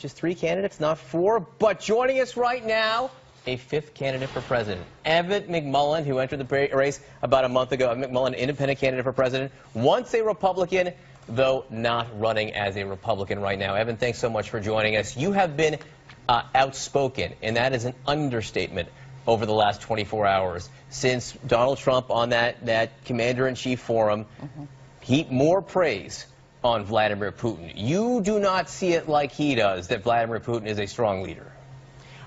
Just 3 candidates, not 4, but joining us right now, a 5th candidate for president. Evan McMullin, who entered the race about a month ago. Evan McMullin, independent candidate for president, once a Republican, though not running as a Republican right now. Evan, thanks so much for joining us. You have been outspoken, and that is an understatement over the last 24 hours. Since Donald Trump on that commander-in-chief forum heaped more praise on Vladimir Putin. You do not see it like he does, that Vladimir Putin is a strong leader.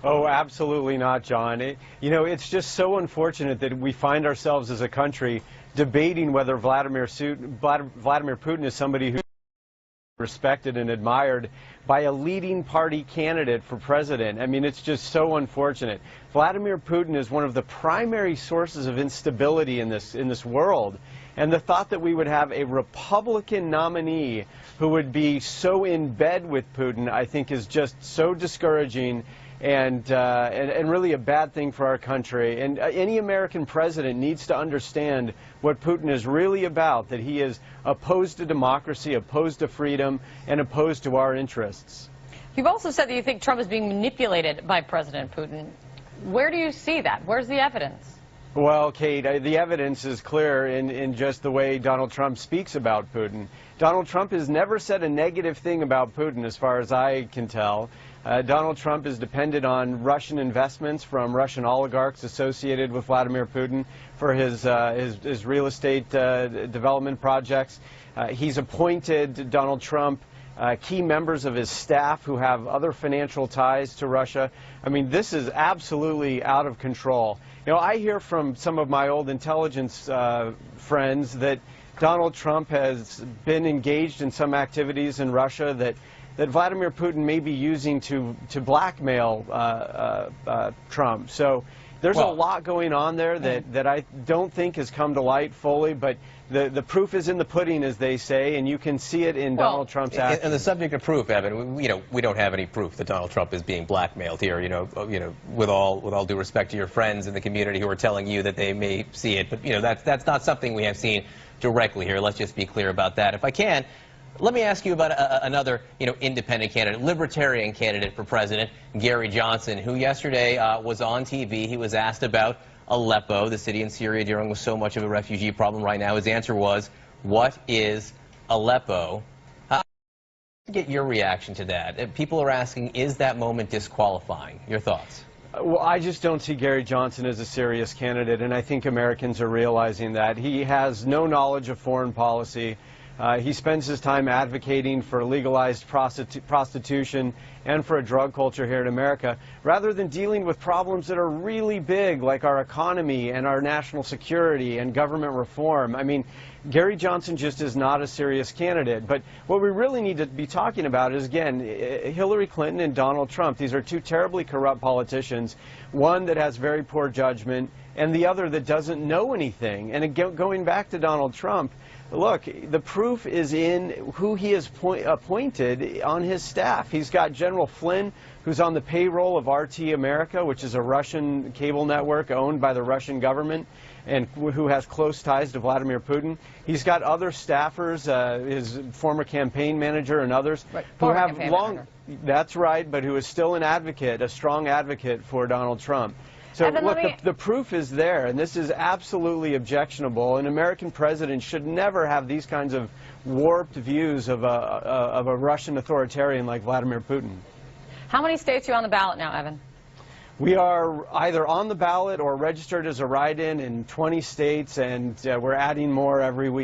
Oh, absolutely not, John. It's just so unfortunate that we find ourselves as a country debating whether Vladimir Putin is somebody who is respected and admired by a leading party candidate for president. I mean, it's just so unfortunate. Vladimir Putin is one of the primary sources of instability in this world. And the thought that we would have a Republican nominee who would be so in bed with Putin, I think, is just so discouraging and really a bad thing for our country. And any American president needs to understand what Putin is really about, that he is opposed to democracy, opposed to freedom, and opposed to our interests. You've also said that you think Trump is being manipulated by President Putin. Where do you see that? Where's the evidence? Well, Kate, the evidence is clear in just the way Donald Trump speaks about Putin. Donald Trump has never said a negative thing about Putin, as far as I can tell. Donald Trump is dependent on Russian investments from Russian oligarchs associated with Vladimir Putin for his real estate development projects. He's appointed Donald Trump key members of his staff who have other financial ties to Russia. I mean, this is absolutely out of control. I hear from some of my old intelligence friends that Donald Trump has been engaged in some activities in Russia that Vladimir Putin may be using to blackmail Trump. So there's a lot going on there that I don't think has come to light fully, but the proof is in the pudding, as they say, and you can see it in Donald Trump's actions. And the subject of proof, Evan, we don't have any proof that Donald Trump is being blackmailed here. With all due respect to your friends in the community who are telling you that they may see it, but that's not something we have seen directly here. Let's just be clear about that. If I can, let me ask you about another, independent candidate, libertarian candidate for president, Gary Johnson, who yesterday was on TV. He was asked about Aleppo, the city in Syria dealing with so much of a refugee problem right now. His answer was, "What is Aleppo?" Get your reaction to that. People are asking, is that moment disqualifying? Your thoughts? Well, I just don't see Gary Johnson as a serious candidate, and I think Americans are realizing that. He has no knowledge of foreign policy. He spends his time advocating for legalized prostitution and for a drug culture here in America, rather than dealing with problems that are really big, like our economy and our national security and government reform. I mean, Gary Johnson just is not a serious candidate. But what we really need to be talking about is, again, Hillary Clinton and Donald Trump. These are two terribly corrupt politicians, one that has very poor judgment and the other that doesn't know anything. And going back to Donald Trump, look, the proof is in who he has appointed on his staff. He's got General Flynn, who's on the payroll of RT America, which is a Russian cable network owned by the Russian government and who has close ties to Vladimir Putin. He's got other staffers, his former campaign manager and others, who have that's right, but who is still an advocate, a strong advocate for Donald Trump. So, look, the proof is there, and this is absolutely objectionable. An American president should never have these kinds of warped views of a Russian authoritarian like Vladimir Putin. How many states are you on the ballot now, Evan? We are either on the ballot or registered as a write-in in 20 states, and we're adding more every week.